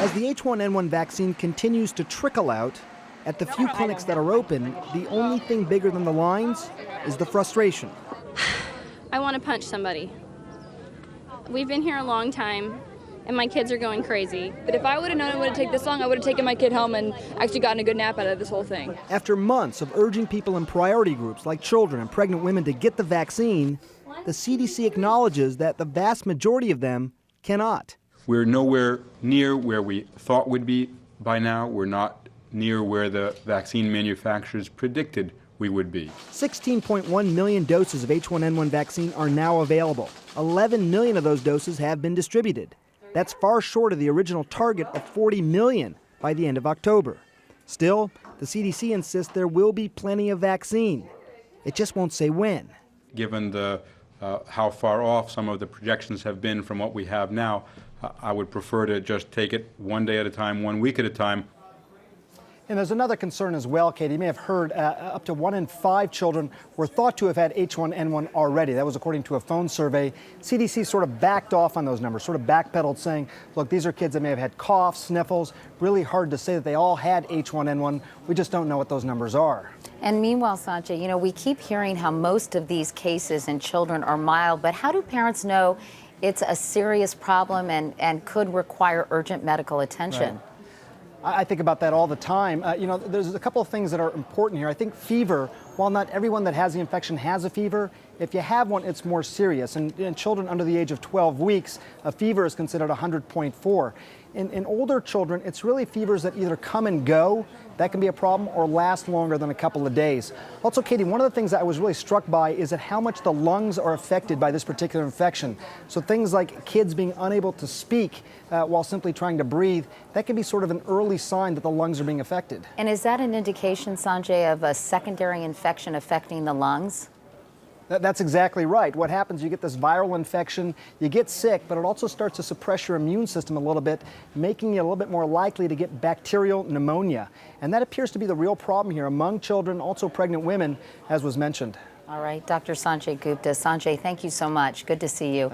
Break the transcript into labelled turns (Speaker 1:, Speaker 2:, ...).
Speaker 1: As the H1N1 vaccine continues to trickle out, at the few clinics that are open, the only thing bigger than the lines is the frustration.
Speaker 2: I want to punch somebody. We've been here a long time, and my kids are going crazy.
Speaker 3: But if I would have known it would have taken this long, I would have taken my kid home and actually gotten a good nap out of this whole thing.
Speaker 1: After months of urging people in priority groups like children and pregnant women to get the vaccine, the CDC acknowledges that the vast majority of them cannot.
Speaker 4: We're nowhere near where we thought we'd be by now. We're not near where the vaccine manufacturers predicted we would be.
Speaker 1: 16.1 million doses of H1N1 vaccine are now available. 11 million of those doses have been distributed. That's far short of the original target of 40 million by the end of October. Still, the CDC insists there will be plenty of vaccine. It just won't say when.
Speaker 4: Given how far off some of the projections have been from what we have now, I would prefer to just take it one day at a time, 1 week at a time.
Speaker 1: And there's another concern as well, Katie. You may have heard up to 1 in 5 children were thought to have had H1N1 already. That was according to a phone survey. CDC sort of backed off on those numbers, sort of backpedaled, saying, look, these are kids that may have had coughs, sniffles. Really hard to say that they all had H1N1. We just don't know what those numbers are.
Speaker 5: And meanwhile, Sanjay, we keep hearing how most of these cases in children are mild, but how do parents know it's a serious problem and could require urgent medical attention?
Speaker 1: Right. I think about that all the time. There's a couple of things that are important here. I think fever, while not everyone that has the infection has a fever, if you have one, it's more serious. And in children under the age of 12 weeks, a fever is considered 100.4. In older children, it's really fevers that either come and go, that can be a problem, or last longer than a couple of days. Also, Katie, one of the things that I was really struck by is that how much the lungs are affected by this particular infection. So things like kids being unable to speak while simply trying to breathe, that can be sort of an early sign that the lungs are being affected.
Speaker 5: And is that an indication, Sanjay, of a secondary infection affecting the lungs?
Speaker 1: That's exactly right. What happens, you get this viral infection, you get sick, but it also starts to suppress your immune system a little bit, making you a little bit more likely to get bacterial pneumonia. And that appears to be the real problem here among children, also pregnant women, as was mentioned.
Speaker 5: All right, Dr. Sanjay Gupta. Sanjay, thank you so much. Good to see you.